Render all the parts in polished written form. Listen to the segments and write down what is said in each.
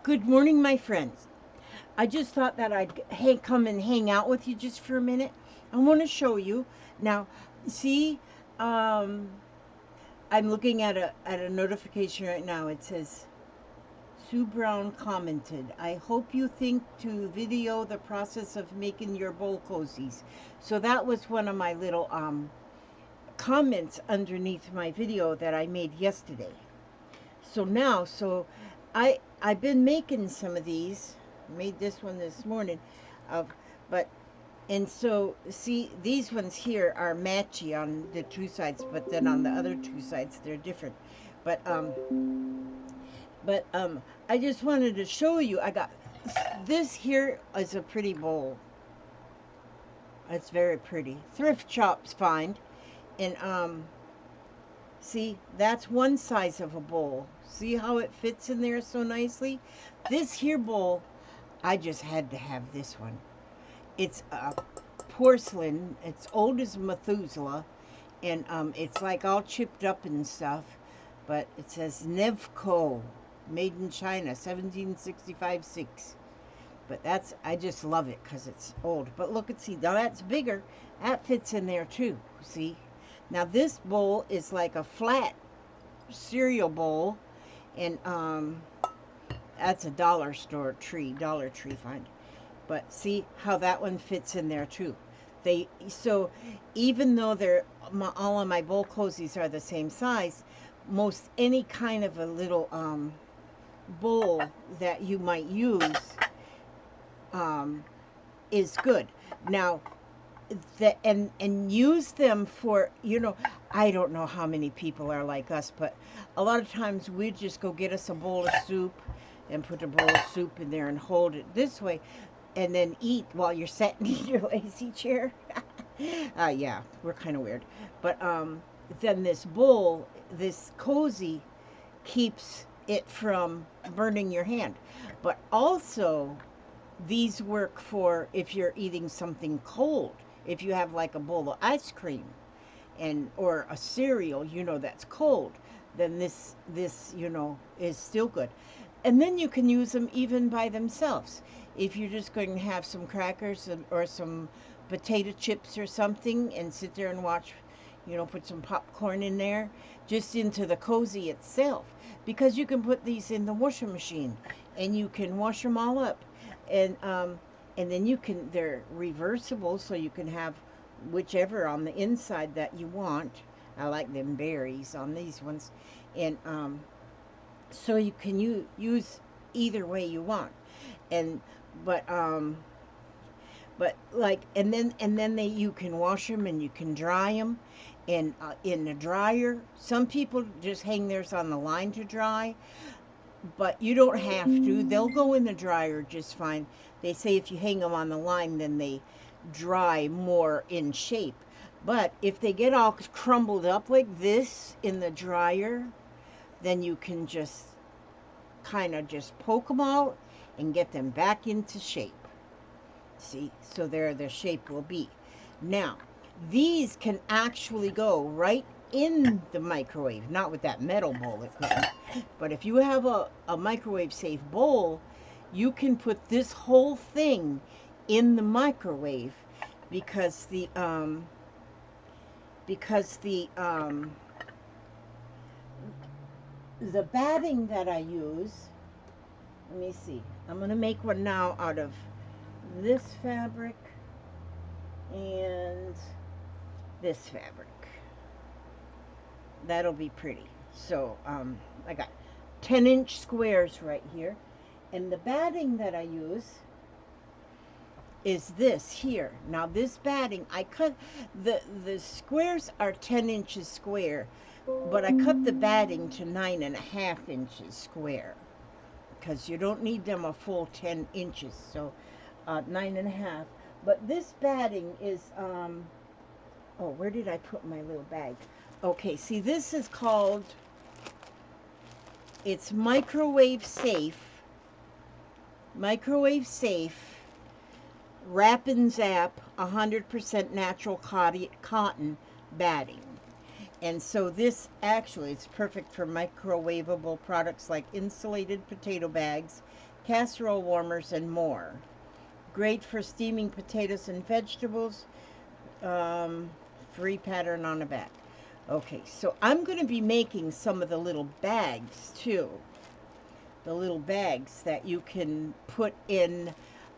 Good morning, my friends. I just thought that I'd come and hang out with you just for a minute. I want to show you now. See, um, I'm looking at a notification right now. It says Sue Brown commented, "I hope you think to video the process of making your bowl cozies." So that was one of my little comments underneath my video that I made yesterday. I've been making some of these. Made this one this morning, of but and so see, these ones here are matchy on the two sides, but then on the other two sides they're different. But but I just wanted to show you. I got this here is a pretty bowl. It's very pretty. Thrift shops find, and see, that's one size of a bowl. See how it fits in there so nicely? This here bowl, I just had to have this one. It's porcelain. It's old as Methuselah, and it's like all chipped up and stuff. But it says Nevco, made in China, 1765-6. But I just love it because it's old. But look and see, now that's bigger. That fits in there too. See? Now this bowl is like a flat cereal bowl, and that's a dollar tree find. But see how that one fits in there too. So even though all of my bowl cozies are the same size, most any kind of a little bowl that you might use is good. Now and use them for, I don't know how many people are like us, but a lot of times we just go get us a bowl of soup and put a bowl of soup in there and hold it this way and then eat while you're sitting in your lazy chair. Yeah, we're kind of weird. But then this bowl, this cozy, keeps it from burning your hand. But also, these work for if you're eating something cold. If you have like a bowl of ice cream or a cereal, that's cold, then this is still good. And then you can use them even by themselves. If you're just going to have some crackers or some potato chips or something and sit there and watch, put some popcorn in there, just into the cozy itself. Because you can put these in the washing machine and you can wash them all up. And then they're reversible, so you can have whichever on the inside that you want. I like them berries on these ones. And so you can use either way you want. And but like and then you can wash them and you can dry them and in the dryer. Some people just hang theirs on the line to dry, but you don't have to. They'll go in the dryer just fine. They say if you hang them on the line, then they dry more in shape. But if they get all crumbled up like this in the dryer, then you can just kind of just poke them out and get them back into shape. See, so there the shape will be. Now, these can actually go right in the microwave, not with that metal bowl it couldn't. But if you have a microwave safe bowl, you can put this whole thing in the microwave because the batting that I use, let me see, I'm going to make one now out of this fabric and this fabric. That'll be pretty. So I got 10-inch squares right here, and the batting that I use is this here. Now this batting, I cut the squares are 10 inches square, but I cut the batting to 9.5 inches square because you don't need them a full 10 inches. So 9.5. But this batting is oh, where did I put my little bag? Okay, see, this is called, it's microwave safe, wrap and zap 100% natural cotton batting. And so this actually is perfect for microwavable products like insulated potato bags, casserole warmers, and more. Great for steaming potatoes and vegetables. Free pattern on the back. Okay, so I'm going to be making some of the little bags too. The little bags that you can put in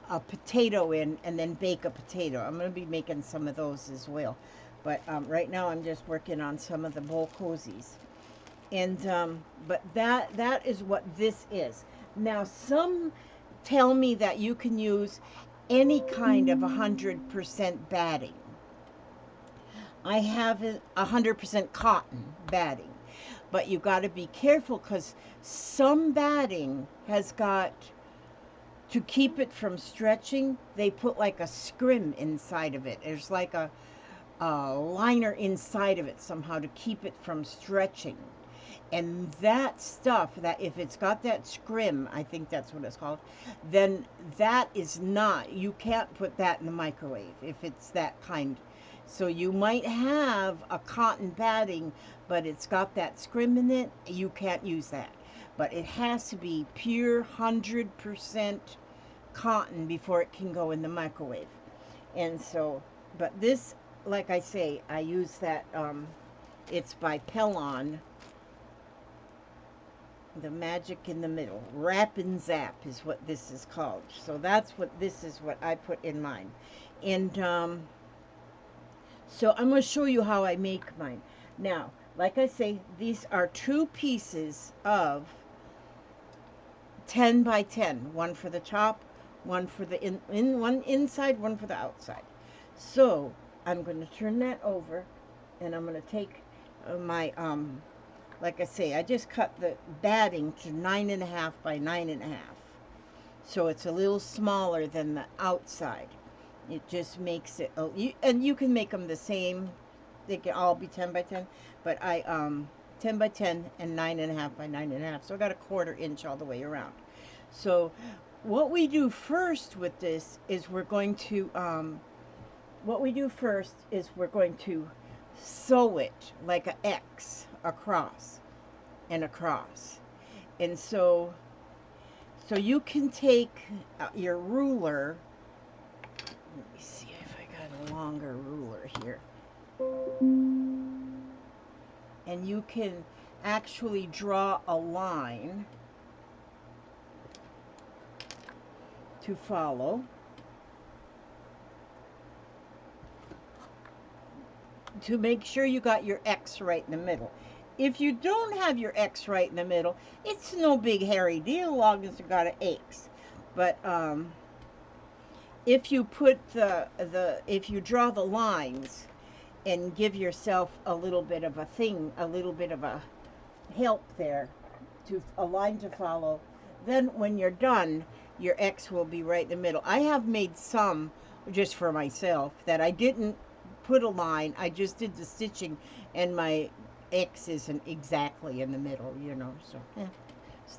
a potato in and then bake a potato. I'm going to be making some of those as well. But right now I'm just working on some of the bowl cozies. And but that is what this is. Now some tell me that you can use any kind of 100% batting. I have 100% cotton batting, but you got to be careful because some batting has got, to keep it from stretching, they put like a scrim inside of it. There's like a liner inside of it somehow to keep it from stretching. And that stuff, that if it's got that scrim, I think that's what it's called, then that is not, you can't put that in the microwave if it's that kind. So you might have a cotton batting, but it's got that scrim in it, you can't use that. But it has to be pure 100% cotton before it can go in the microwave. And so, but this, like I say, I use that, it's by Pellon. The Magic in the Middle. Wrap and Zap is what this is called. So that's what this is, what I put in mine. And so I'm going to show you how I make mine. Now, like I say, these are 2 pieces of 10 by 10. One for the top, one for the one inside, one for the outside. So I'm going to turn that over, and I'm going to take my like I say, I just cut the batting to 9.5 by 9.5. So it's a little smaller than the outside. It just makes it, and you can make them the same. They can all be 10 by 10, but I 10 by 10 and 9.5 by 9.5. So I got a 1/4 inch all the way around. So what we do first with this is we're going to sew it like an X across and across. And so you can take your ruler. Let me see if I got a longer ruler here. And you can actually draw a line to follow. To make sure you got your X right in the middle. If you don't have your X right in the middle, it's no big hairy deal, long as you got an X. But if you put if you draw the lines and give yourself a little bit of a thing, a little bit of a help there, to a line to follow, then when you're done, your X will be right in the middle. I have made some just for myself that I didn't put a line, I just did the stitching, and my X isn't exactly in the middle, you know. So yeah.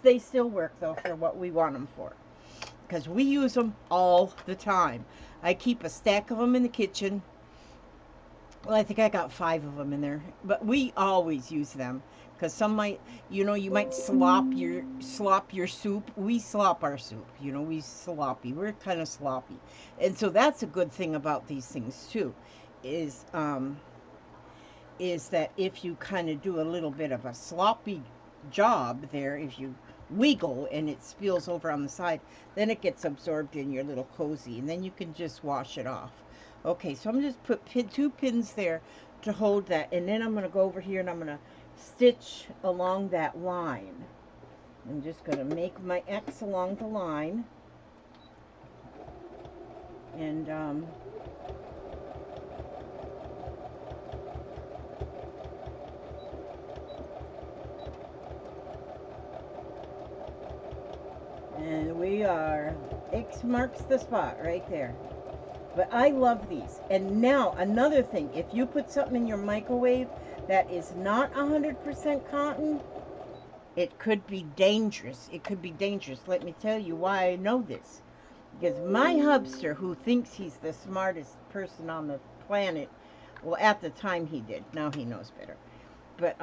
They still work though for what we want them for, because we use them all the time. I keep a stack of them in the kitchen. Well, I think I got 5 of them in there, but we always use them, because some might, you know, you might slop your soup. We slop our soup, you know, we're kind of sloppy. And so that's a good thing about these things too, is that if you kind of do a little bit of a sloppy job there, if you wiggle and it spills over on the side, then it gets absorbed in your little cozy, and then you can just wash it off. Okay, so I'm just put 2 pins there to hold that, and then I'm going to go over here and I'm going to stitch along that line. I'm just going to make my X along the line, and we are, X marks the spot right there. But I love these. And now another thing, if you put something in your microwave that is not 100% cotton, it could be dangerous. It could be dangerous. Let me tell you why I know this. Because my hubster, who thinks he's the smartest person on the planet, well, at the time he did. Now he knows better. But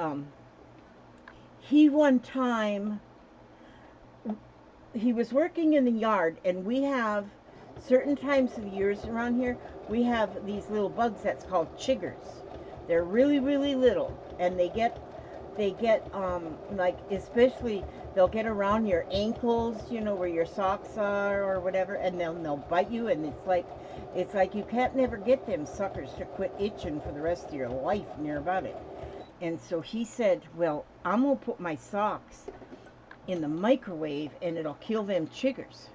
he one time he was working in the yard, and we have certain times of the years around here, we have these little bugs that's called chiggers. They're really, really little, and they get like, especially they'll get around your ankles, you know, where your socks are or whatever, and they'll bite you, and it's like you can't never get them suckers to quit itching for the rest of your life near about it. And so he said, well, I'm gonna put my socks in the microwave and it'll kill them chiggers.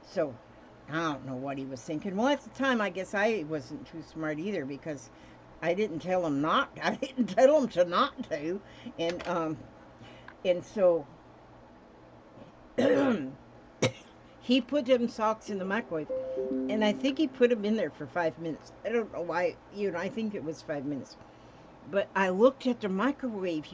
So I don't know what he was thinking. Well, at the time, I guess I wasn't too smart either, because I didn't tell him not. I didn't tell him to not to, and so he put them socks in the microwave, and I think he put them in there for 5 minutes. I don't know why. I think it was 5 minutes. But I looked at the microwave,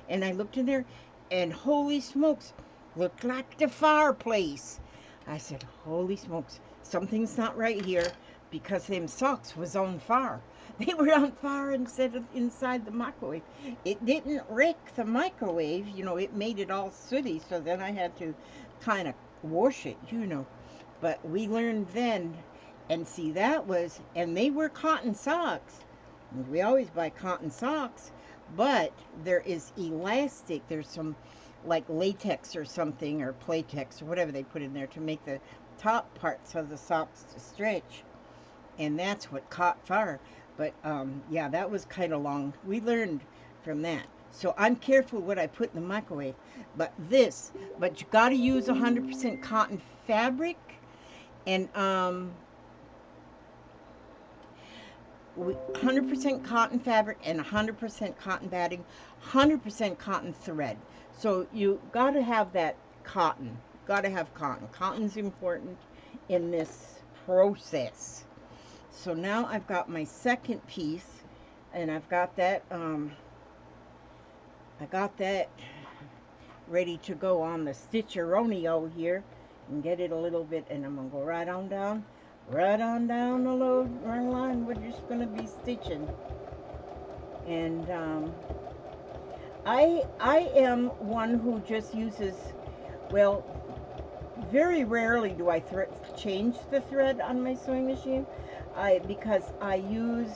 and I looked in there, and holy smokes, looked like the fireplace. I said, holy smokes, something's not right here, because them socks was on fire. They were on fire instead of inside the microwave. It didn't wreck the microwave, it made it all sooty, so then I had to kind of wash it, But we learned then, and see, and they were cotton socks. We always buy cotton socks, but there is elastic. There's some like latex or something, or Playtex or whatever they put in there to make the top parts of the socks to stretch. And that's what caught fire. But yeah, that was kind of long. We learned from that. So I'm careful what I put in the microwave. But you got to use 100% cotton fabric, and 100% cotton fabric, and 100% cotton batting, 100% cotton thread. So you got to have that cotton. Got to have cotton. Cotton's important in this process. So now I've got my second piece, and I've got that ready to go on the stitcheronio here, and get it a little bit, and I'm gonna go right on down the line. We're just gonna be stitching, and I am one who just uses, well, very rarely do I change the thread on my sewing machine, because I use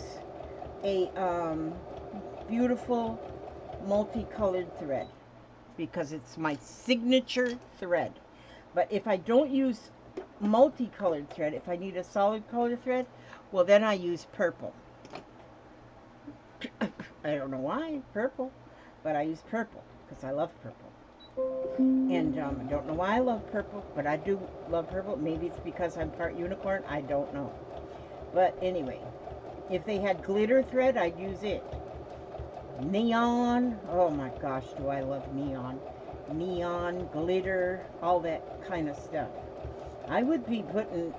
a beautiful multicolored thread, because it's my signature thread. But if I don't use multicolored thread, if I need a solid color thread, well, then I use purple. I don't know why purple, but I use purple because I love purple. And I don't know why I love purple, but I do love purple. Maybe it's because I'm part unicorn, I don't know. But anyway, if they had glitter thread, I'd use it. Neon, oh my gosh, do I love neon. Neon, glitter, all that kind of stuff. I would be putting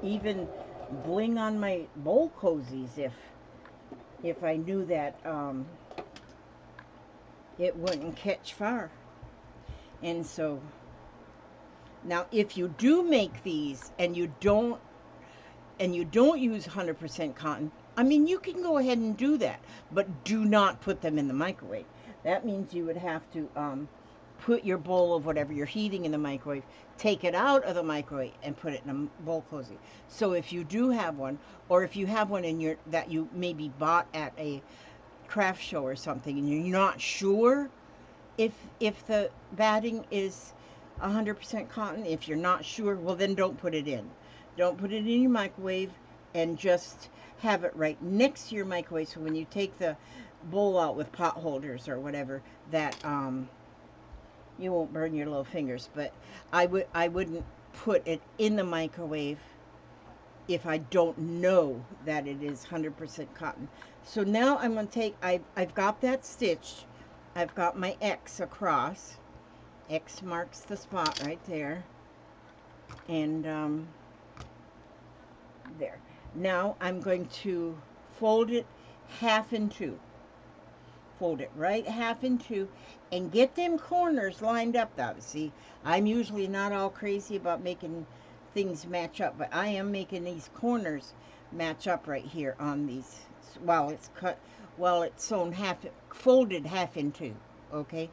even bling on my bowl cozies if I knew that it wouldn't catch fire. And so now, if you do make these and you don't use 100% cotton, I mean, you can go ahead and do that, but do not put them in the microwave. That means you would have to put your bowl of whatever you're heating in the microwave, take it out of the microwave, and put it in a bowl cozy. So if you do have one, or if you have one that you maybe bought at a craft show or something, and you're not sure if the batting is 100% cotton, if you're not sure, well, then don't put it in. Don't put it in your microwave, and just have it right next to your microwave, so when you take the bowl out with pot holders or whatever, that you won't burn your little fingers. But I wouldn't put it in the microwave if I don't know that it is 100% cotton. So now I'm going to take, I've got that stitched. I've got my X across. X marks the spot right there. And there. Now I'm going to fold it half in two. Fold it right half in two, and get them corners lined up now. See, I'm usually not all crazy about making things match up, but I am making these corners match up right here on these while it's sewn folded half in two. Okay,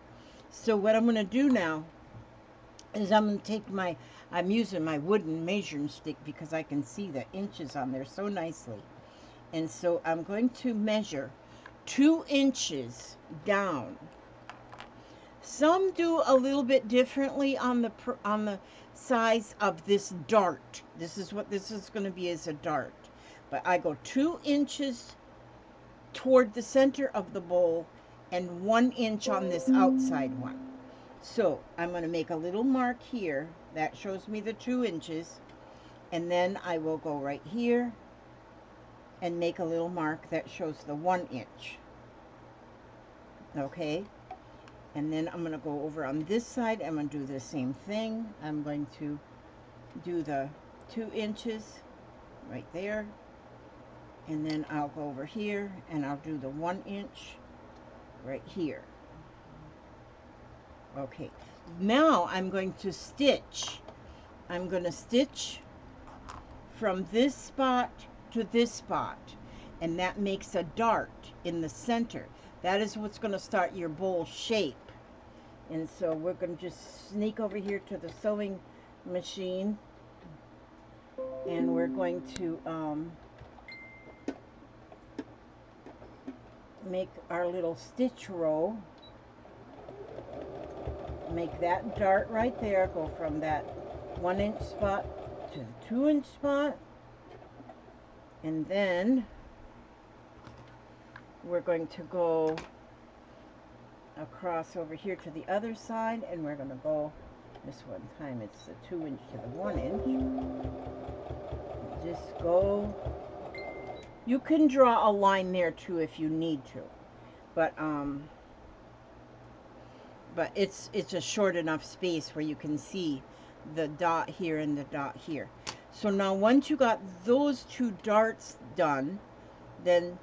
so what I'm going to do now is I'm going to take my, I'm using my wooden measuring stick because I can see the inches on there so nicely. And so I'm going to measure 2 inches down. Some do a little bit differently on the size of this dart. This is what this is going to be, as a dart. But I go 2 inches toward the center of the bowl and 1 inch on this outside one. So I'm going to make a little mark here that shows me the 2 inches, and then I will go right here and make a little mark that shows the 1 inch. Okay, and then I'm going to go over on this side. I'm going to do the same thing. I'm going to do the 2 inches right there, and then I'll go over here and I'll do the 1 inch right here. Okay, now I'm going to stitch. I'm going to stitch from this spot to this spot, and that makes a dart in the center. That is what's going to start your bowl shape. And so we're going to just sneak over here to the sewing machine, and we're going to make our little stitch row. Make that dart right there, go from that 1 inch spot to the 2 inch spot, and then we're going to go across over here to the other side, and we're going to go this one time, it's the 2 inch to the 1 inch. Just go. You can draw a line there too if you need to, but it's a short enough space where you can see the dot here and the dot here. So now once you got those 2 darts done, then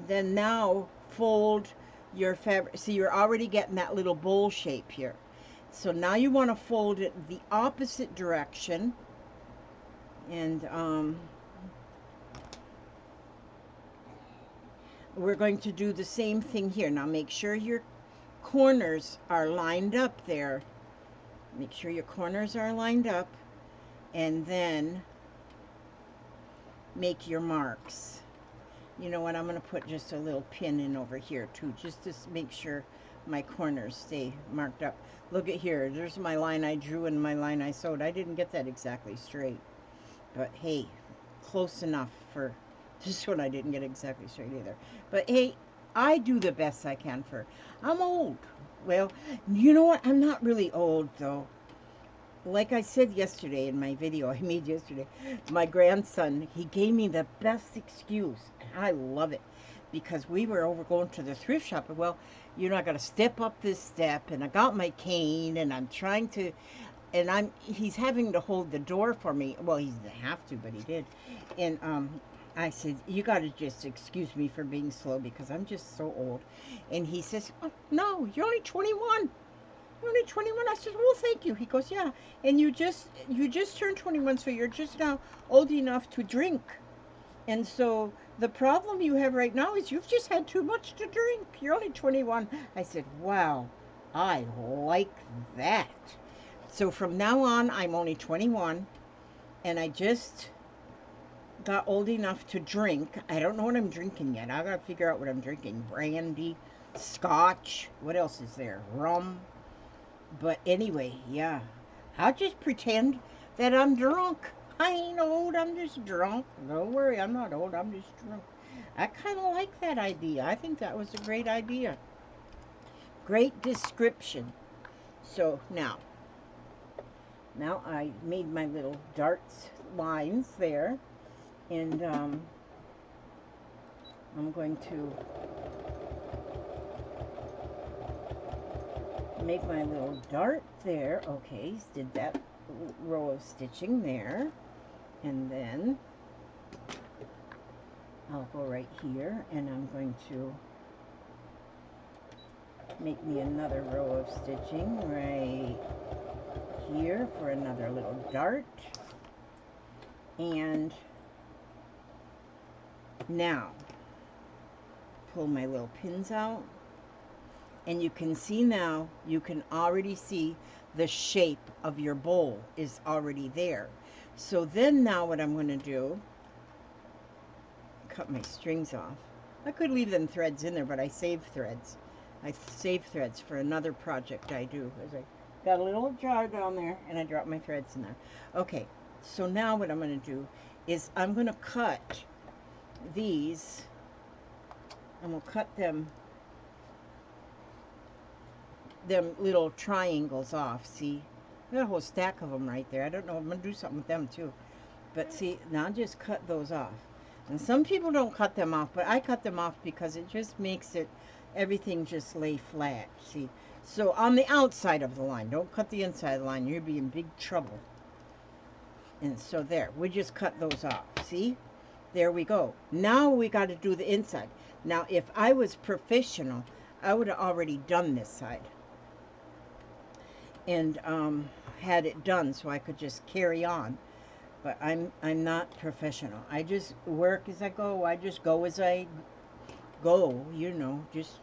now fold your fabric. See, you're already getting that little bowl shape here. So now you want to fold it the opposite direction, and we're going to do the same thing here. Now make sure your corners are lined up there. Make sure your corners are lined up, and then make your marks. You know what, I'm going to put just a little pin in over here too, just to make sure my corners stay marked up. Look at here, there's my line I drew and my line I sewed. I didn't get that exactly straight, but hey, close enough for this one. I didn't get exactly straight either, but hey, I do the best I can for, I'm old. Well, you know what? I'm not really old though. Like I said yesterday in my video I made yesterday, my grandson, he gave me the best excuse. I love it, because we were over going to the thrift shop, and well, you know, I got to step up this step, and I got my cane, and I'm trying to, and he's having to hold the door for me. Well, he didn't have to, but he did. And I said, you got to just excuse me for being slow because I'm just so old. And he says, oh, no, you're only 21. You're only 21. I said, well, thank you. He goes, yeah, and you just turned 21, so you're just now old enough to drink. And so the problem you have right now is you've just had too much to drink. You're only 21. I said, wow, I like that. So from now on, I'm only 21, and I just got old enough to drink. I don't know what I'm drinking yet. I gotta figure out what I'm drinking. Brandy, scotch, what else is there? Rum. But anyway, yeah, I'll just pretend that I'm drunk. I ain't old, I'm just drunk. Don't worry, I'm not old, I'm just drunk. I kind of like that idea. I think that was a great idea. Great description. So now I made my little darts lines there, and I'm going to make my little dart there. Okay, did that row of stitching there, and then I'll go right here, and I'm going to make me another row of stitching right here for another little dart. And now pull my little pins out, And you can see now, you can already see the shape of your bowl is already there. So then now what I'm going to do, cut my strings off. I could leave them threads in there, but I save threads. I save threads for another project I do. As I got a little jar down there, and I drop my threads in there. Okay, so now what I'm going to do is I'm going to cut these. I'm going to cut them little triangles off. See, I got a whole stack of them right there. I don't know. I'm going to do something with them too. But see, now just cut those off. And some people don't cut them off, but I cut them off because it just makes it, everything just lay flat. See, so on the outside of the line, don't cut the inside of the line. You'll be in big trouble. And so there, we just cut those off. See, there we go. Now we got to do the inside. Now, if I was professional, I would have already done this side and had it done so I could just carry on. But I'm not professional. I just work as I go. I just go as I go, you know. Just,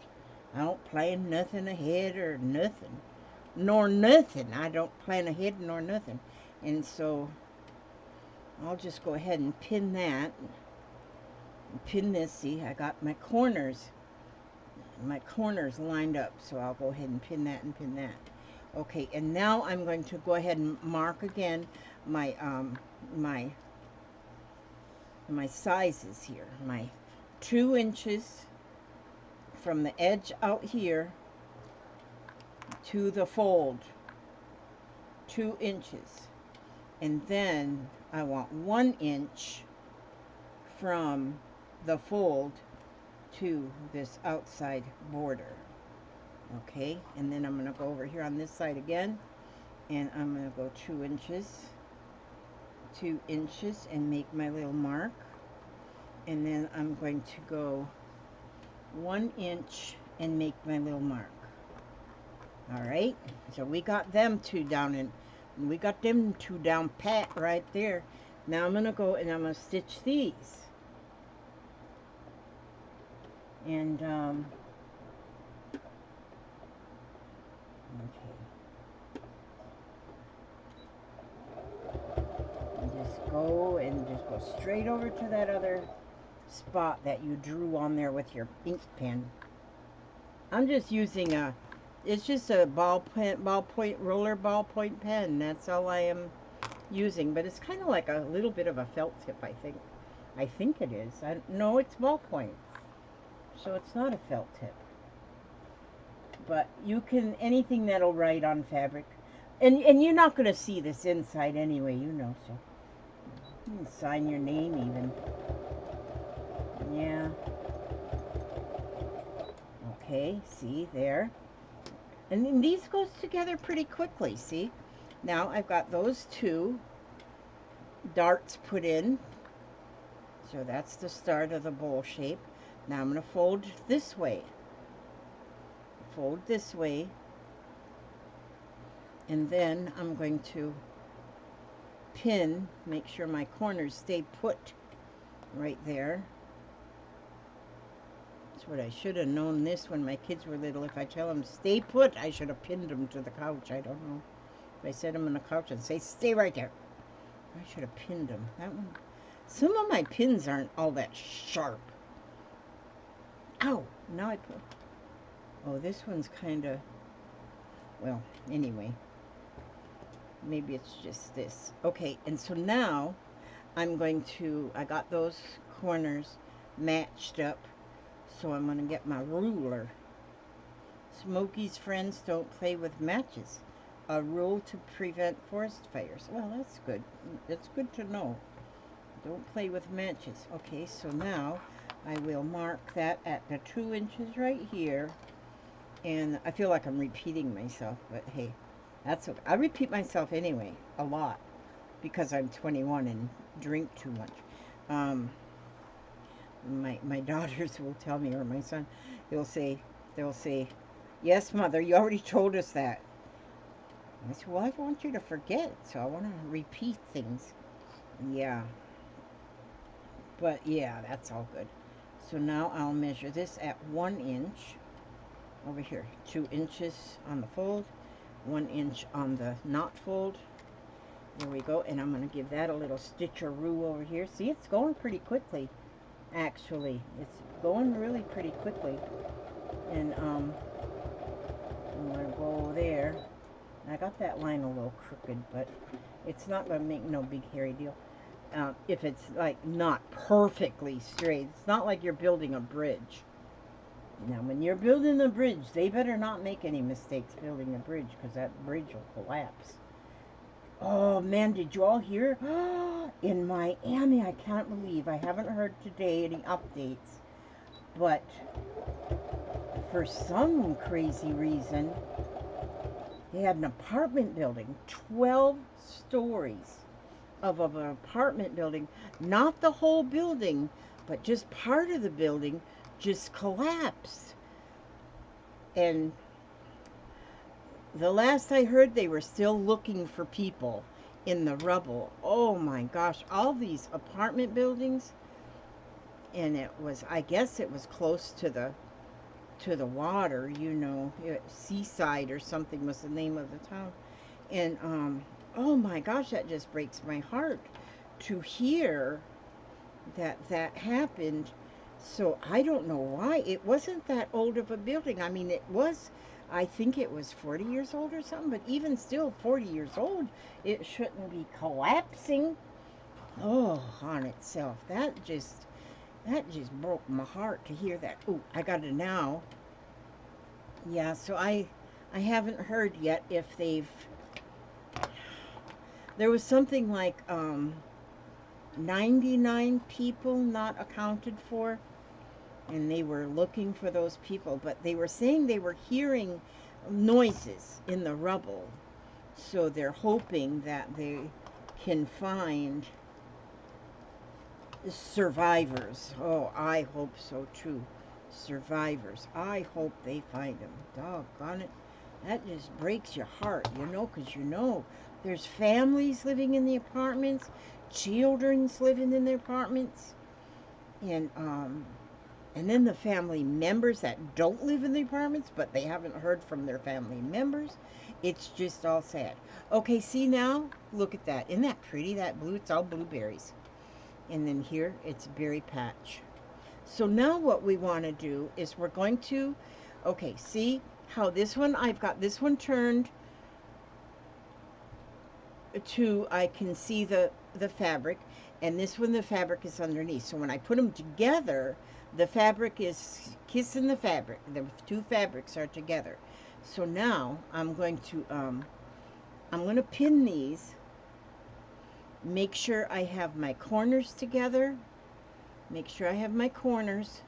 I don't plan nothing ahead or nothing. Nor nothing. I don't plan ahead nor nothing. And so I'll just go ahead and pin that. Pin this. See, I got my corners lined up. So I'll go ahead and pin that and pin that. Okay, and now I'm going to go ahead and mark again my my sizes here. My 2 inches from the edge out here to the fold, 2 inches, and then I want 1 inch from the fold to this outside border. Okay, and then I'm going to go over here on this side again, and I'm going to go 2 inches, 2 inches, and make my little mark. And then I'm going to go 1 inch and make my little mark. All right, so we got them two down, and we got them two down pat right there. Now I'm going to go and I'm going to stitch these. And okay. And just go straight over to that other spot that you drew on there with your ink pen. I'm just using it's just a roller ballpoint pen. That's all I am using, but it's kind of like a little bit of a felt tip, I think. I think it is. No, it's ballpoint. So it's not a felt tip. But you can, anything that'll write on fabric. And you're not going to see this inside anyway, you know, so you can sign your name even. Yeah. Okay, see there. And then these goes together pretty quickly, see? Now I've got those 2 darts put in. So that's the start of the bowl shape. Now I'm going to fold this way. Fold this way. And then I'm going to pin, make sure my corners stay put right there. That's what I should have known this when my kids were little. If I tell them stay put, I should have pinned them to the couch. I don't know. If I set them on the couch and say stay right there, I should have pinned them. That one. Some of my pins aren't all that sharp. Ow! Now I put. Oh, this one's kind of. Well, anyway. Maybe it's just this. Okay, and so now I'm going to. I got those corners matched up. So I'm going to get my ruler. Smokey's friends don't play with matches. A rule to prevent forest fires. Well, that's good. That's good to know. Don't play with matches. Okay, so now I will mark that at the 2 inches right here. And I feel like I'm repeating myself, but hey, that's okay. I repeat myself anyway, a lot, because I'm 21 and drink too much. My daughters will tell me, or my son, they'll say, yes, Mother, you already told us that. I said, well, I don't want you to forget, so I want to repeat things. Yeah. But yeah, that's all good. So now I'll measure this at 1 inch. over here, 2 inches on the fold, 1 inch on the not fold. There we go. And I'm going to give that a little stitcheroo over here. See, it's going pretty quickly, actually. It's going really pretty quickly. And I'm going to go there. I got that line a little crooked, but it's not going to make no big hairy deal. If it's like not perfectly straight. It's not like you're building a bridge. Now, when you're building a bridge, they better not make any mistakes building a bridge, because that bridge will collapse. Oh, man, did you all hear? In Miami, I can't believe, I haven't heard today any updates, but for some crazy reason, they had an apartment building, 12 stories of an apartment building, not the whole building, but just part of the building just collapsed. And the last I heard, they were still looking for people in the rubble. Oh my gosh, all these apartment buildings. And it was, I guess it was close to the water, you know, Seaside or something was the name of the town. And oh my gosh, that just breaks my heart to hear that happened. So I don't know why. It wasn't that old of a building. I mean, it was, I think it was 40 years old or something, but even still 40 years old, it shouldn't be collapsing. Oh, on itself. That just broke my heart to hear that. Oh, I got it now. Yeah, so I haven't heard yet if they've, there was something like 99 people not accounted for, and they were looking for those people, but they were saying they were hearing noises in the rubble, so they're hoping that they can find survivors. Oh, I hope so too. Survivors. I hope they find them. Doggone it. That just breaks your heart, you know, because you know there's families living in the apartments, children's living in the apartments, and then the family members that don't live in the apartments, but they haven't heard from their family members. It's just all sad. Okay, see now? Look at that. Isn't that pretty, that blue? It's all blueberries. And then here, it's berry patch. So now what we want to do is we're going to, okay, see how this one, I've got this one turned to, I can see the fabric, and this one, the fabric is underneath. So when I put them together, the fabric is kissing the fabric. The two fabrics are together. So now I'm going to pin these. Make sure I have my corners together. Make sure I have my corners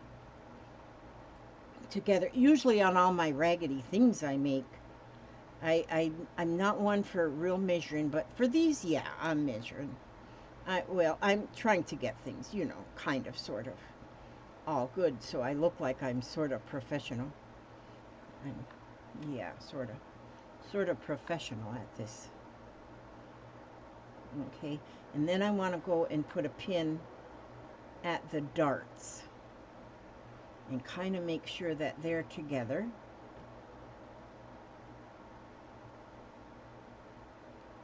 together. Usually on all my raggedy things I make, I'm not one for real measuring, but for these, yeah, I'm measuring. Well, I'm trying to get things, you know, kind of, sort of, all good, so I look like I'm sort of professional. Yeah, sort of professional at this. Okay, and then I want to go and put a pin at the darts and kind of make sure that they're together.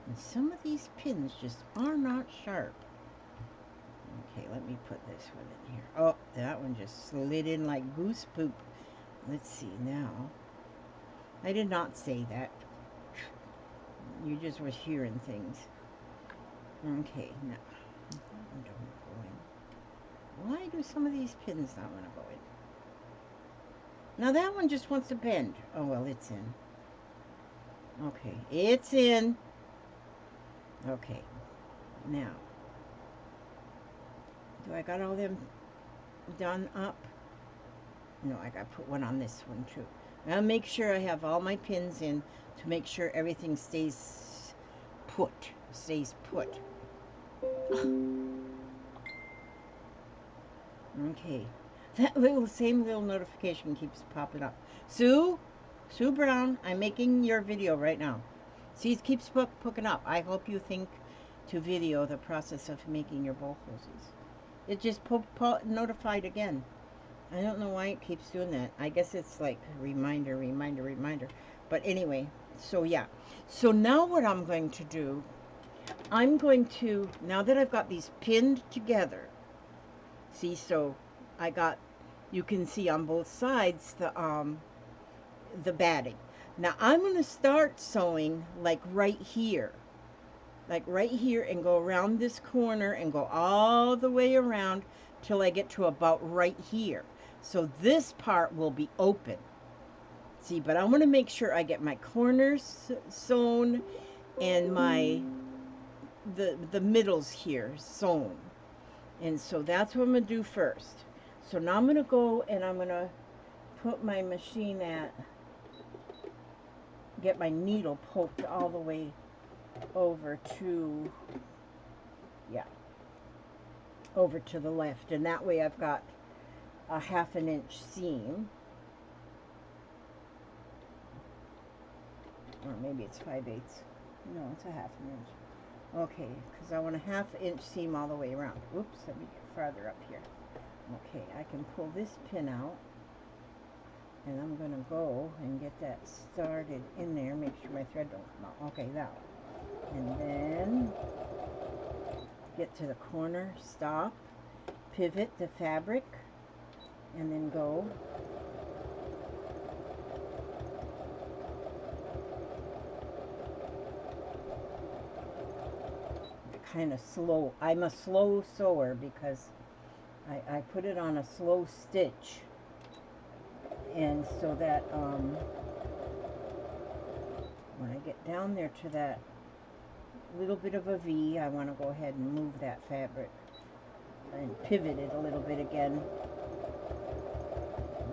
And some of these pins just are not sharp. Okay, let me put this one in here. Oh, that one just slid in like goose poop. Let's see now. I did not say that. You just was hearing things. Okay, now. Why do some of these pins not want to go in? Now that one just wants to bend. Oh, well, it's in. Okay, it's in. Okay, now, do I got all them done up? No, I got to put one on this one too. I'll make sure I have all my pins in to make sure everything stays put. Okay, that same little notification keeps popping up. Sue Brown, I'm making your video right now. See, it keeps poking up. I hope you think to video the process of making your bowl hoses. It just notified again. I don't know why it keeps doing that. I guess it's like reminder, reminder, reminder. But anyway, so yeah. So now what I'm going to do, I'm going to, now that I've got these pinned together, see, so I got, you can see on both sides the batting. Now I'm going to start sewing like right here and go around this corner and go all the way around till I get to about right here. So this part will be open. See, but I want to make sure I get my corners sewn and my the middles here sewn. And so that's what I'm going to do first. So now I'm going to go and I'm going to put my machine at, get my needle poked all the way over to, yeah, over to the left. And that way I've got a 1/2 inch seam. Or maybe it's 5/8. No, it's a 1/2 inch. Okay, because I want a 1/2 inch seam all the way around. Oops, let me get farther up here. Okay, I can pull this pin out, and I'm going to go and get that started in there. Make sure my thread don't come out. Okay, that one. And then get to the corner, stop, pivot the fabric, and then go. Kind of slow. I'm a slow sewer because I put it on a slow stitch, and so that when I get down there to that little bit of a V, I want to go ahead and move that fabric and pivot it a little bit again.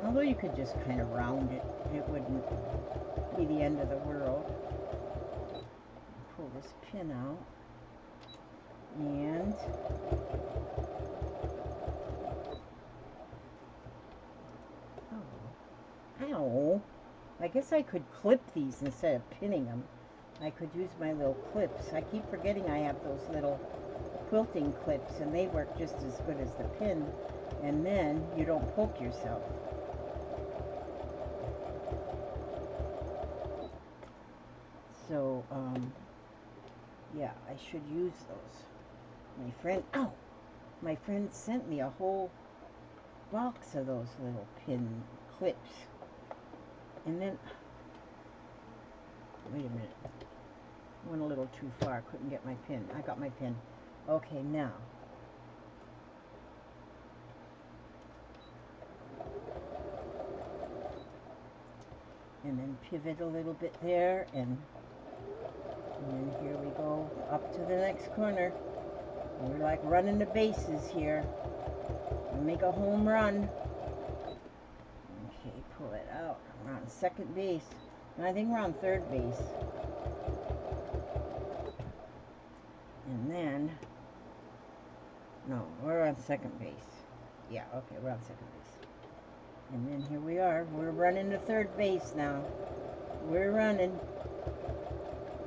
Although you could just kind of round it, it wouldn't be the end of the world. Pull this pin out. And ow, I guess I could clip these instead of pinning them. I could use my little clips. I keep forgetting I have those little quilting clips, and they work just as good as the pin, and then you don't poke yourself. So yeah, I should use those. My friend sent me a whole box of those little pin clips. And then, wait a minute, went a little too far, couldn't get my pin. I got my pin. Okay, now, and then pivot a little bit there, and then here we go up to the next corner. We're like running the bases here. We'll make a home run. Okay, pull it out. We're on second base. And I think we're on third base. And then, no, we're on second base. Yeah, okay, we're on second base. And then here we are. We're running to third base now. We're running.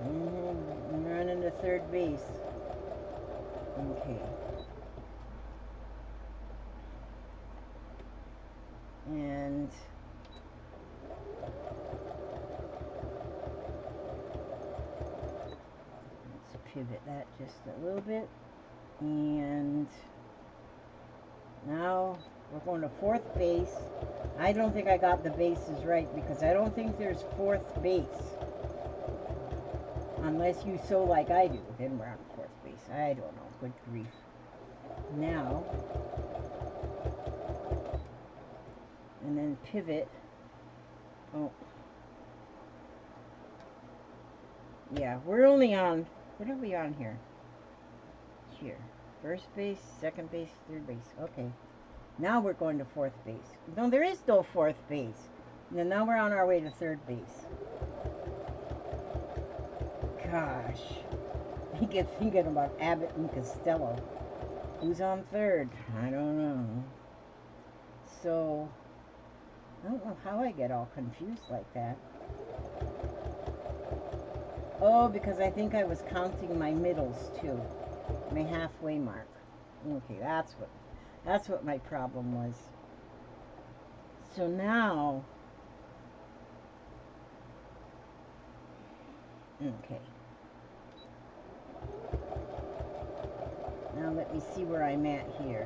We're running to third base. Okay. And let's pivot that just a little bit. And now we're going to fourth base. I don't think I got the bases right because I don't think there's fourth base. Unless you sew like I do, then we're on fourth base. I don't know. Good grief. Now, and then pivot. Oh. Yeah, we're only on, what are we on here? Here. First base, second base, third base. Okay. Now we're going to fourth base. No, there is no fourth base. And now we're on our way to third base. Gosh. I get thinking about Abbott and Costello. Who's on third? I don't know. So, I don't know how I get all confused like that. Oh, because I think I was counting my middles too. My halfway mark. Okay, that's what my problem was. So now, okay. Now let me see where I'm at here.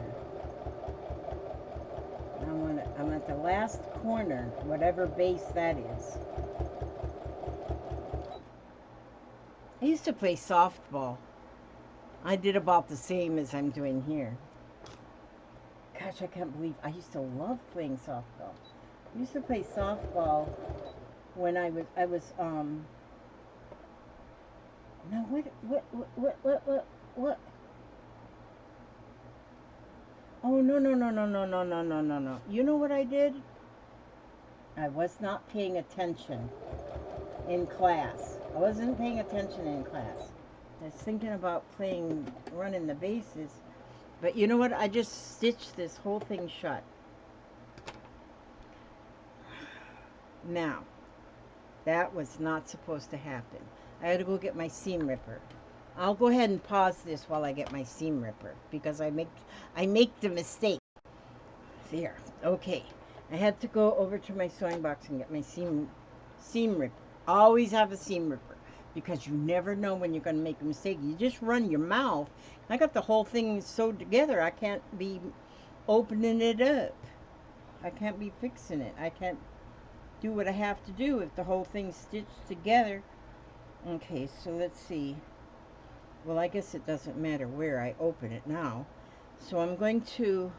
I'm at the last corner, whatever base that is. I used to play softball. I did about the same as I'm doing here. Gosh, I can't believe I used to love playing softball. I used to play softball when I was no, what? Oh, no. You know what I did? I was not paying attention in class. I wasn't paying attention in class. I was thinking about running the bases. But you know what? I just stitched this whole thing shut. Now, that was not supposed to happen. I had to go get my seam ripper. I'll go ahead and pause this while I get my seam ripper because I make the mistake. There. Okay. I had to go over to my sewing box and get my seam ripper. Always have a seam ripper because you never know when you're going to make a mistake. You just run your mouth. I got the whole thing sewed together. I can't be opening it up. I can't be fixing it. I can't do what I have to do if the whole thing's stitched together. Okay, so let's see. Well, I guess it doesn't matter where I open it now. So I'm going, oh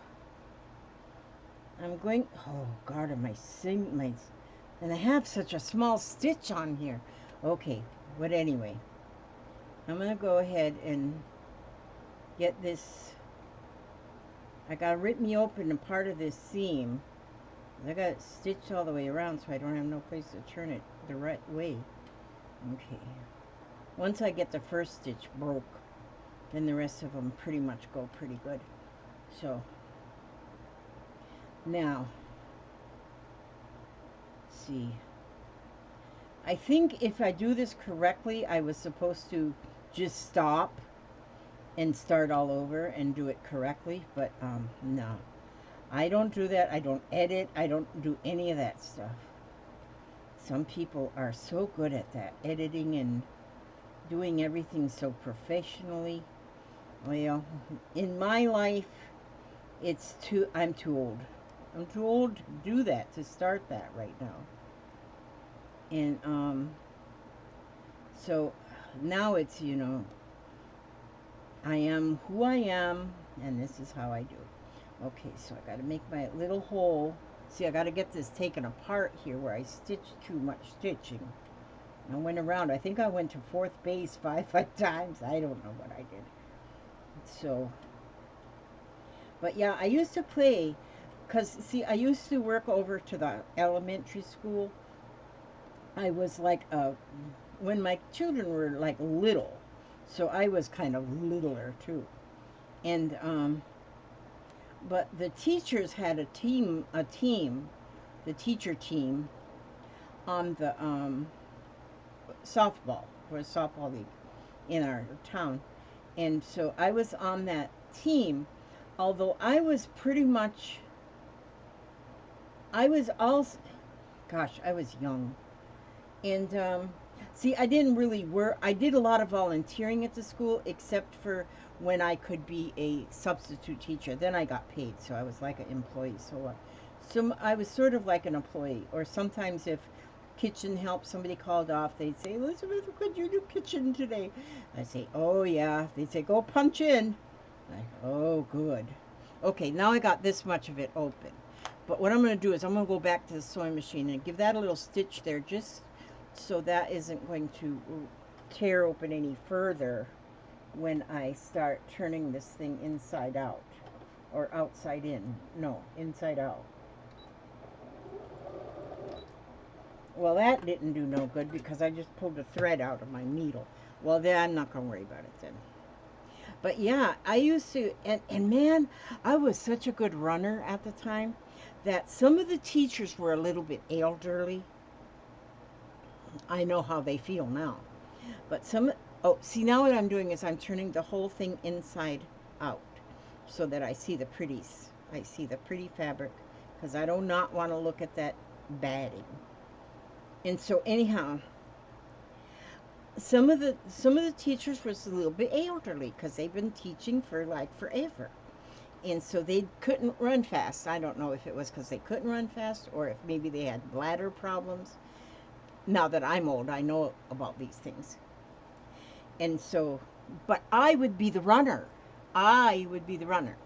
God, and I have such a small stitch on here. Okay, but anyway, I'm going to go ahead and get this. I got to rip me open a part of this seam. I got it stitched all the way around so I don't have no place to turn it the right way. Okay. Once I get the first stitch broke, then the rest of them pretty much go pretty good. So, now, let's see. I think if I do this correctly, I was supposed to just stop and start all over and do it correctly, but no. I don't do that. I don't edit. I don't do any of that stuff. Some people are so good at that, editing and doing everything so professionally. Well, in my life, I'm too old. I'm too old to do that, to start that right now. And so now it's, I am who I am, and this is how I do it. Okay, so I got to make my little hole. See, I got to get this taken apart here where I stitched too much stitching. I went around. I think I went to fourth base five times. I don't know what I did. So, but yeah, I used to play, because, see, I used to work over to the elementary school. I was like, when my children were like little, so I was kind of littler too. And, but the teachers had a team, the teacher team on the softball, or a softball league in our town. And so I was on that team, although I was also, gosh, I was young. And see, I didn't really work. I did a lot of volunteering at the school, except for when I could be a substitute teacher. Then I got paid, so I was like an employee. So I was sort of like an employee. Or sometimes if kitchen help, somebody called off, they'd say, Elizabeth, could you do kitchen today? I'd say, oh yeah. They'd say, go punch in. Oh, good. Okay, now I got this much of it open. But what I'm going to do is I'm going to go back to the sewing machine and give that a little stitch there, just so that isn't going to tear open any further when I start turning this thing inside out, or outside in. No, inside out. Well, that didn't do no good because I just pulled a thread out of my needle. Well, then I'm not going to worry about it then. But yeah, I used to, and man, I was such a good runner at the time that some of the teachers were a little bit elderly. I know how they feel now. But see, now what I'm doing is I'm turning the whole thing inside out so that I see the pretty fabric because I do not want to look at that batting. And so anyhow, some of the teachers was a little bit elderly because they've been teaching for like forever. And so they couldn't run fast. I don't know if it was because they couldn't run fast or if maybe they had bladder problems. Now that I'm old, I know about these things. And so, but I would be the runner. I would be the runner.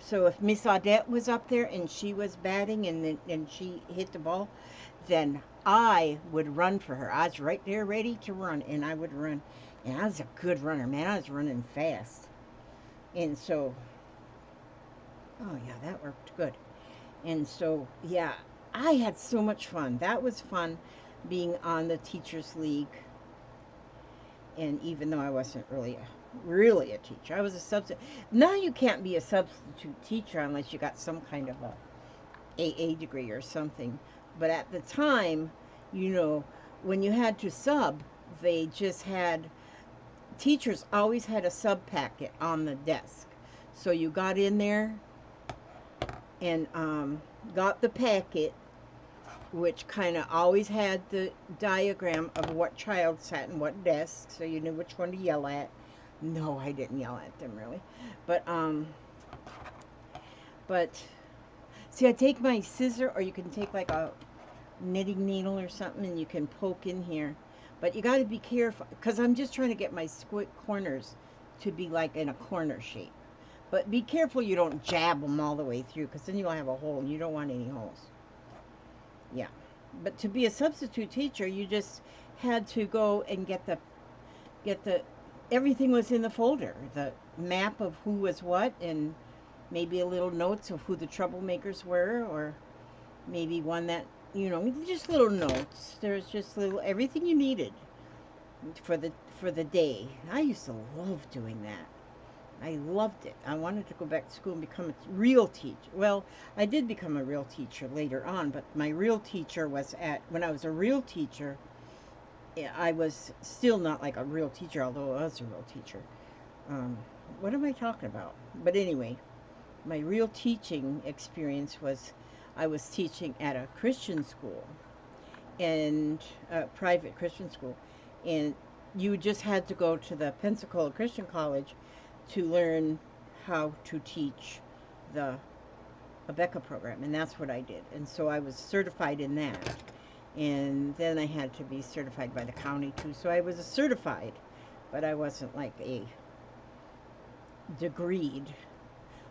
So if Miss Audette was up there and she was batting and she hit the ball, then I would run for her. I was right there ready to run, and I would run. And I was a good runner, man. I was running fast. And so, oh yeah, that worked good. And so, yeah, I had so much fun. That was fun being on the Teachers League. And even though I wasn't really a teacher, I was a substitute. Now you can't be a substitute teacher unless you got some kind of a AA degree or something. But at the time, you know, when you had to sub, they just had, teachers always had a sub packet on the desk. So you got in there and got the packet, which kind of always had the diagram of what child sat in what desk, so you knew which one to yell at. No, I didn't yell at them really, but see, I take my scissor, or you can take like a knitting needle or something, and you can poke in here. But you got to be careful, because I'm just trying to get my square corners to be like in a corner shape. But be careful you don't jab them all the way through, because then you'll have a hole, and you don't want any holes. Yeah. But to be a substitute teacher, you just had to go and get the everything was in the folder. The map of who was what, and maybe a little notes of who the troublemakers were, or maybe one that, you know, just little notes. There's just little everything you needed for the day. I used to love doing that. I loved it. I wanted to go back to school and become a real teacher. Well, I did become a real teacher later on, but my real teacher was when I was a real teacher, I was still not like a real teacher, although I was a real teacher. What am I talking about? But anyway, my real teaching experience was I was teaching at a Christian school, and a private Christian school, and you just had to go to the Pensacola Christian College to learn how to teach the Abeka program, and that's what I did. And so I was certified in that, and then I had to be certified by the county too. So I was a certified, but I wasn't like a degreed.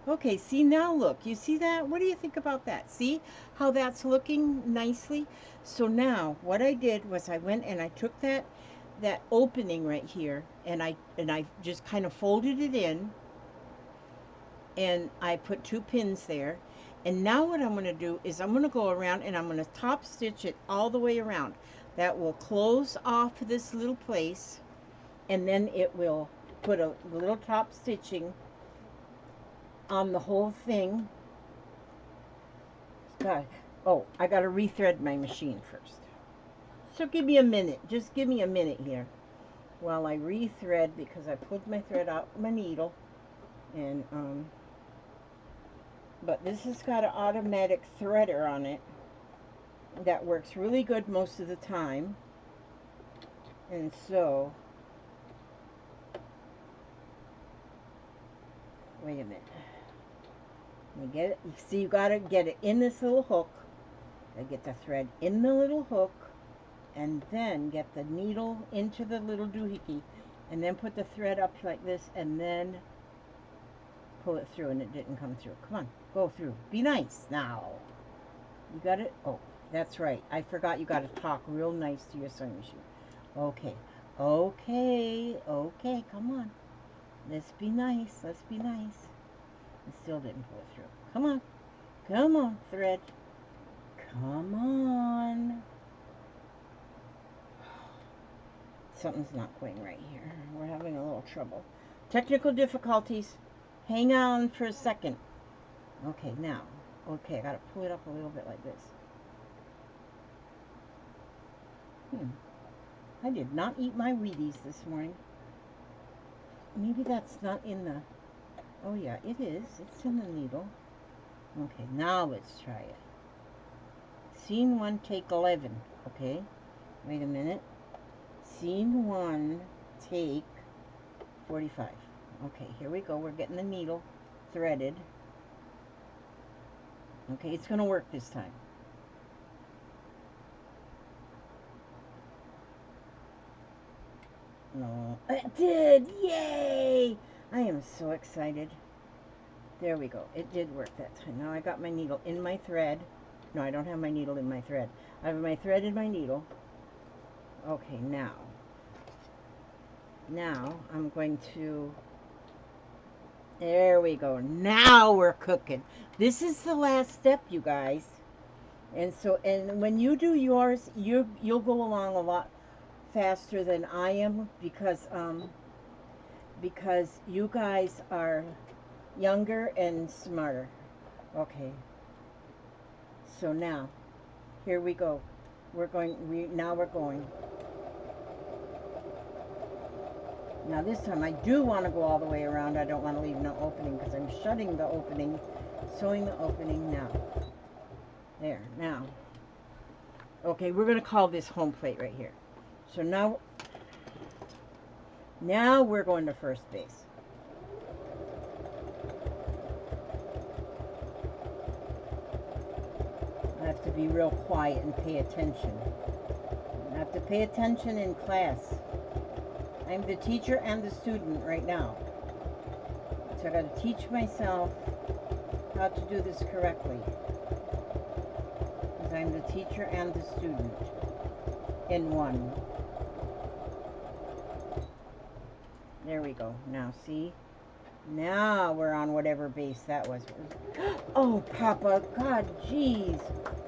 Okay, see, now look, you see that? What do you think about that? See how that's looking nicely? So now what I did was I went and I took that opening right here, and I just kind of folded it in, and I put 2 pins there. And now what I'm going to do is I'm going to go around and I'm going to top stitch it all the way around. That will close off this little place, and then it will put a little top stitching on the whole thing. God, oh, I got to rethread my machine first. So give me a minute. Just give me a minute here while I rethread, because I pulled my thread out my needle, and but this has got an automatic threader on it that works really good most of the time. And so, wait a minute. Let me get it. You see, you gotta get it in this little hook. I get the thread in the little hook, and then get the needle into the little doohickey, and then put the thread up like this, and then pull it through. And it didn't come through. Come on, go through. Be nice now. You got it? Oh, that's right. I forgot you got to talk real nice to your sewing machine. Okay, okay, come on. Let's be nice. Let's be nice. It still didn't pull it through. Come on, thread. Come on. Something's not going right here. We're having a little trouble. Technical difficulties. Hang on for a second. Okay, now. Okay, I gotta pull it up a little bit like this. I did not eat my Wheaties this morning. Maybe that's not in the... Oh yeah, it is. It's in the needle. Okay, now let's try it. Scene 1, take 11. Okay, wait a minute. Scene 1, take 45. Okay, here we go. We're getting the needle threaded. Okay, it's going to work this time. No, it did! Yay! I am so excited. There we go. It did work that time. Now I got my needle in my thread. No, I don't have my needle in my thread. I have my thread in my needle. Okay, now I'm going to, there we go. Now we're cooking. This is the last step, you guys. And so, and when you do yours, you'll go along a lot faster than I am, because you guys are younger and smarter. Okay. So now, here we go. Now we're going. Now this time I do want to go all the way around. I don't want to leave no opening, because I'm shutting the opening, sewing the opening now. There, now. Okay, we're going to call this home plate right here. So now we're going to first base. I have to be real quiet and pay attention. I have to pay attention in class. I'm the teacher and the student right now. So I got to teach myself how to do this correctly. Because I'm the teacher and the student in one. There we go. Now see? Now we're on whatever base that was. Oh, Papa, God, jeez.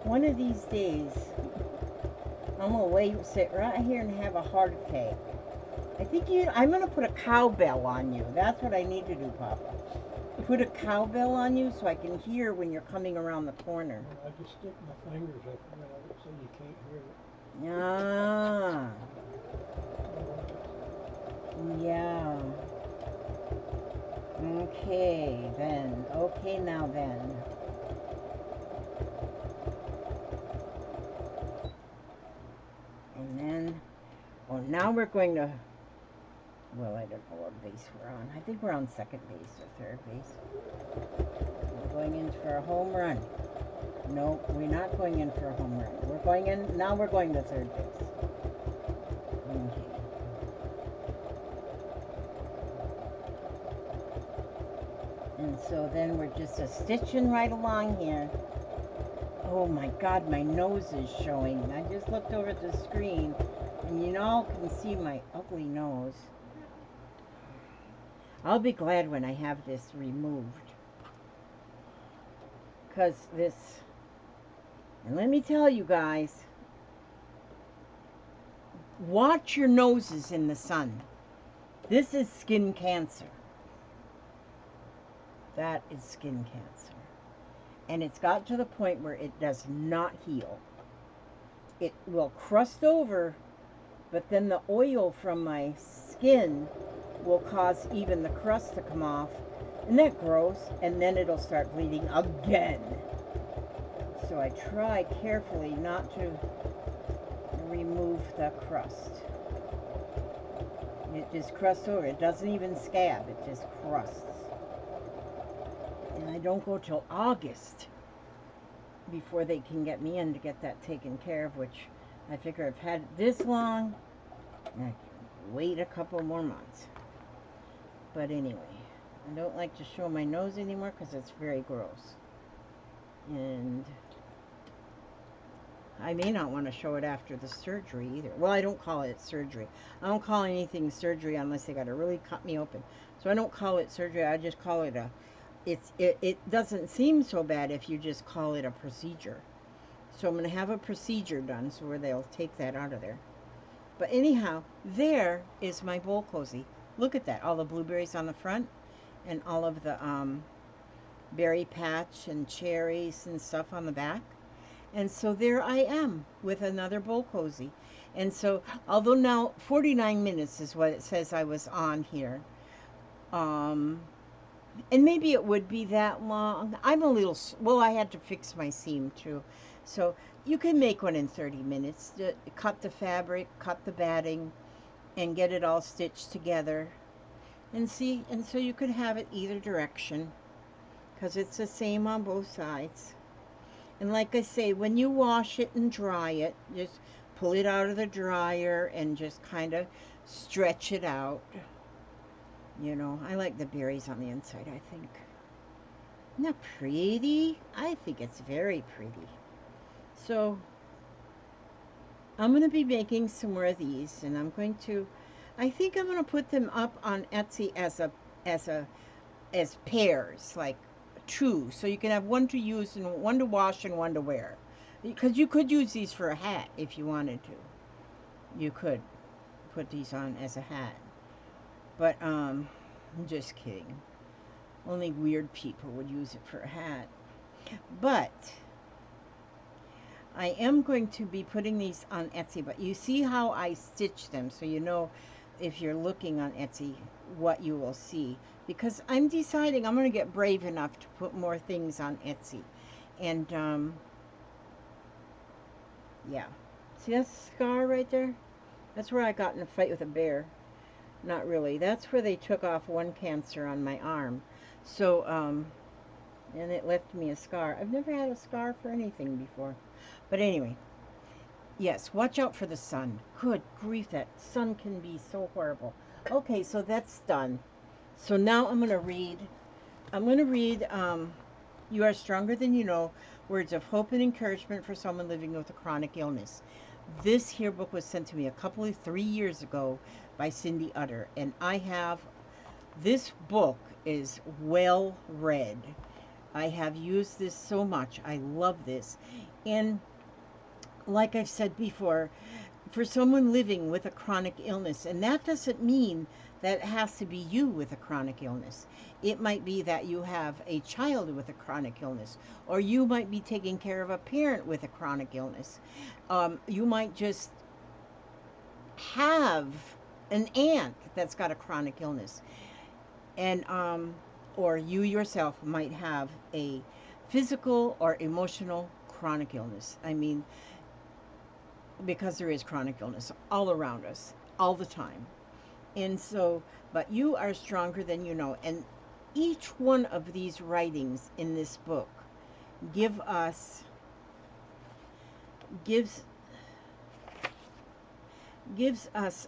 One of these days, I'm going to sit right here and have a heart attack. I think I'm going to put a cowbell on you. That's what I need to do, Papa. Put a cowbell on you so I can hear when you're coming around the corner. I just stick my fingers up around it so you can't hear it. Ah. Yeah. Okay, then. Okay, now then. And then, oh, now we're going to, well, I don't know what base we're on. I think we're on second base or third base. We're going in for a home run. No, we're not going in for a home run. We're going in, now we're going to third base. Okay. And so then we're just stitching right along here. Oh my God, my nose is showing. I just looked over at the screen and you all can see my ugly nose. I'll be glad when I have this removed. Because this, and let me tell you guys, watch your noses in the sun. This is skin cancer. That is skin cancer. And it's got to the point where it does not heal. It will crust over, but then the oil from my skin will cause even the crust to come off. Isn't that gross? And then it'll start bleeding again. So I try carefully not to remove the crust. It just crusts over. It doesn't even scab. It just crusts. And I don't go till August before they can get me in to get that taken care of, which I figure I've had it this long. I can wait a couple more months. But anyway, I don't like to show my nose anymore because it's very gross. And I may not want to show it after the surgery either. Well, I don't call it surgery. I don't call anything surgery unless they got to really cut me open. So I don't call it surgery. I just call it a, it doesn't seem so bad if you just call it a procedure. So I'm going to have a procedure done so where they'll take that out of there. But anyhow, there is my bowl cozy. Look at that. All the blueberries on the front and all of the berry patch and cherries and stuff on the back. And so there I am with another bowl cozy. And so, although now 49 minutes is what it says I was on here. And maybe it would be that long. I'm a little, well, I had to fix my seam too. So you can make one in 30 minutes. Cut the fabric, cut the batting, and get it all stitched together. And see, and so you could have it either direction because it's the same on both sides. And like I say, when you wash it and dry it, just pull it out of the dryer and just kind of stretch it out. You know, I like the berries on the inside, I think. Isn't that pretty? I think it's very pretty. So I'm going to be making some more of these, and I think I'm going to put them up on Etsy as a, as pairs, like two, so you can have one to use and one to wash and one to wear. Because you could use these for a hat if you wanted to. You could put these on as a hat. But, I'm just kidding. Only weird people would use it for a hat. But I am going to be putting these on Etsy, but you see how I stitch them, so you know if you're looking on Etsy what you will see. Because I'm deciding I'm going to get brave enough to put more things on Etsy. And, yeah. See that scar right there? That's where I got in a fight with a bear. Not really. That's where they took off one cancer on my arm. So, and it left me a scar. I've never had a scar for anything before. But anyway, yes, watch out for the sun. Good grief, that sun can be so horrible. Okay, so that's done. So now I'm going to read, You Are Stronger Than You Know, Words of Hope and Encouragement for Someone Living with a Chronic Illness. This here book was sent to me 3 years ago by Cindy Utter, and this book is well read. I have used this so much. I love this. And like I've said before, for someone living with a chronic illness, and that doesn't mean that it has to be you with a chronic illness. It might be that you have a child with a chronic illness, or you might be taking care of a parent with a chronic illness. You might just have an aunt that's got a chronic illness, and or you yourself might have a physical or emotional chronic illness. I mean, because there is chronic illness all around us all the time. And so, but you are stronger than you know. And each one of these writings in this book gives us gives us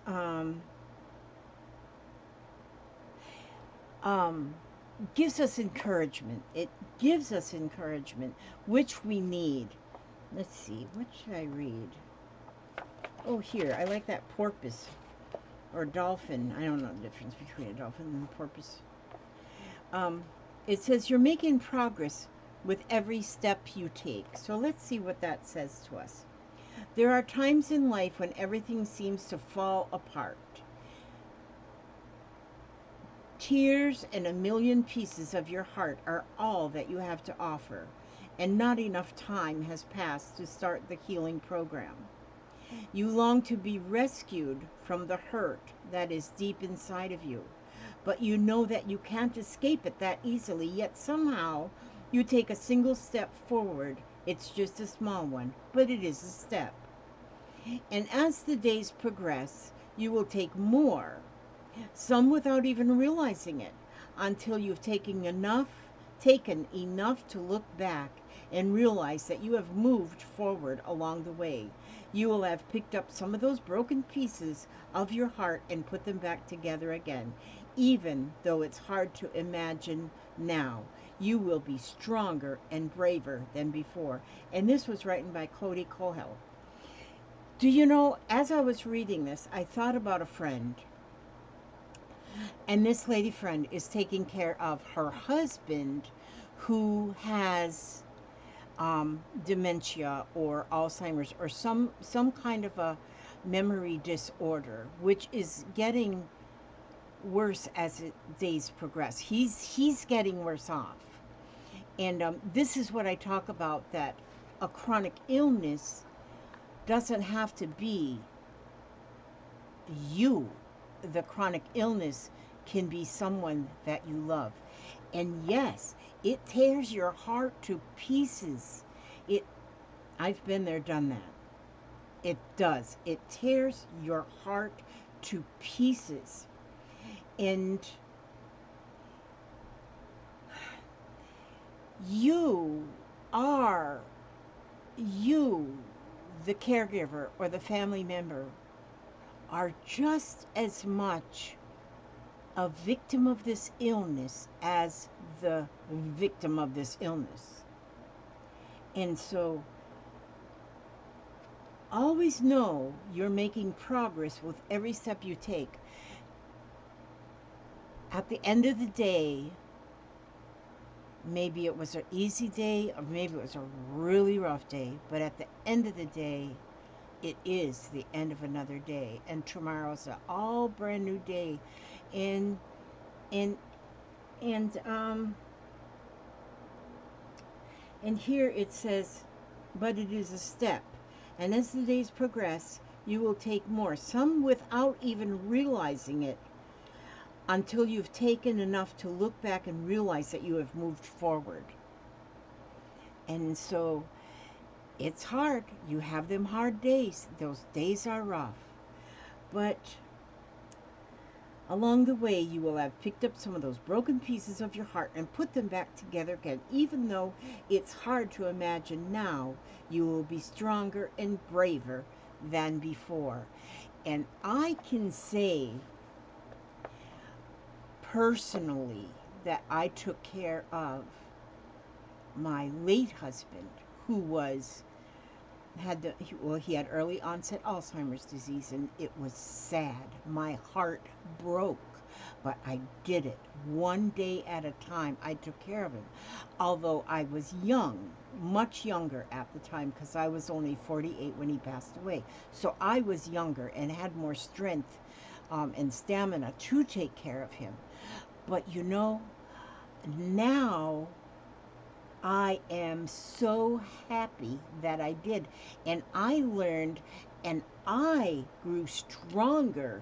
encouragement. It gives us encouragement, which we need. Let's see, what should I read? Oh, here, I like that porpoise or dolphin. I don't know the difference between a dolphin and a porpoise. It says, you're making progress with every step you take. So let's see what that says to us. There are times in life when everything seems to fall apart. Tears and a million pieces of your heart are all that you have to offer, and not enough time has passed to start the healing program. You long to be rescued from the hurt that is deep inside of you, but you know that you can't escape it that easily, yet somehow you take a single step forward. It's just a small one, but it is a step. And as the days progress, you will take more, some without even realizing it, until you've taken enough to look back and realize that you have moved forward along the way. You will have picked up some of those broken pieces of your heart and put them back together again. Even though it's hard to imagine now, you will be stronger and braver than before. And this was written by Cody Cohell. Do you know, as I was reading this, I thought about a friend. And this lady friend is taking care of her husband who has dementia or Alzheimer's or some kind of a memory disorder, which is getting worse as days progress. He's getting worse off. And this is what I talk about, that a chronic illness doesn't have to be you. The chronic illness can be someone that you love. And yes, it tears your heart to pieces. I've been there, done that. It does. It tears your heart to pieces. And you are, you, the caregiver or the family member, are just as much a victim of this illness as the victim of this illness. And so always know you're making progress with every step you take. At the end of the day, maybe it was an easy day or maybe it was a really rough day, but at the end of the day, it is the end of another day, and tomorrow's an all brand new day. And and and and here it says, but it is a step, and as the days progress, you will take more, some without even realizing it, until you've taken enough to look back and realize that you have moved forward. And so it's hard. You have them hard days. Those days are rough. But along the way, you will have picked up some of those broken pieces of your heart and put them back together again. Even though it's hard to imagine now, you will be stronger and braver than before. And I can say personally that I took care of my late husband, who he had early onset Alzheimer's disease, and it was sad. My heart broke, but I did it one day at a time. I took care of him, although I was young, much younger at the time, because I was only 48 when he passed away. So I was younger and had more strength and stamina to take care of him. But you know, now I am so happy that I did. And I learned and I grew stronger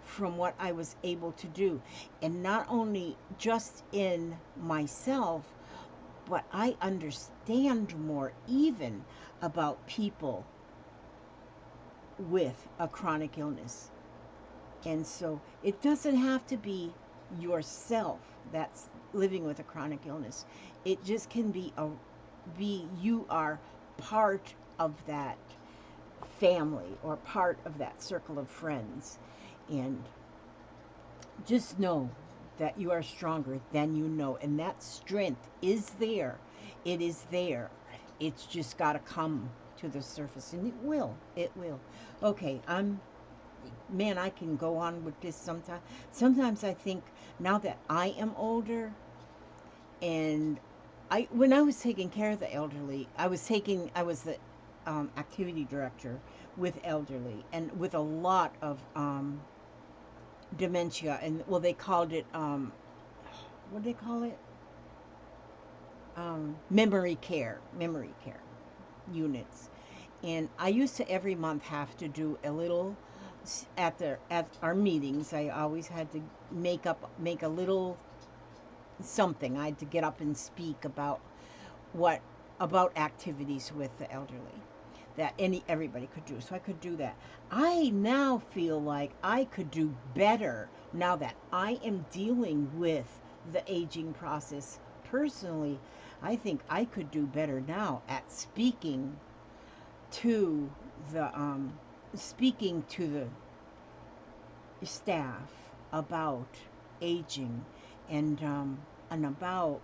from what I was able to do. And not only just in myself, but I understand more even about people with a chronic illness. And so it doesn't have to be yourself that's living with a chronic illness. It just can be you are part of that family or part of that circle of friends. And just know that you are stronger than you know, and that strength is there. It is there. It's just got to come to the surface, and it will. Okay, man, I can go on with this sometimes. Sometimes I think now that I am older, and when I was taking care of the elderly, I was the activity director with elderly and with a lot of dementia, and well, they called it what do they call it? Memory care units. And I used to every month have to do a little at our meetings. I always had to make a little something. I had to get up and speak about activities with the elderly that everybody could do. So I could do that. I now feel like I could do better now that I am dealing with the aging process personally. I think I could do better now at speaking to the staff about aging and about,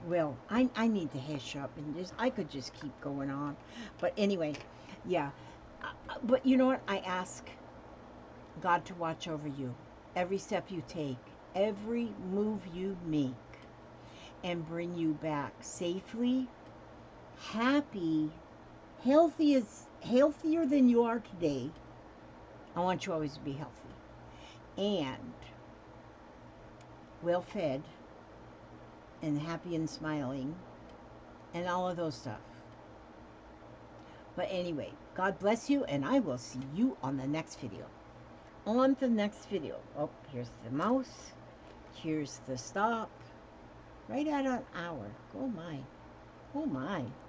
well, I need to hush up and I could just keep going on. But anyway, yeah. But you know what? I ask God to watch over you. Every step you take, every move you make, and bring you back safely, happy, healthier than you are today. I want you always to be healthy and well fed and happy and smiling and all of those stuff. But anyway, God bless you, and I will see you on the next video. On the next video. Oh, here's the mouse. Here's the stop. Right at an hour. Oh my. Oh my.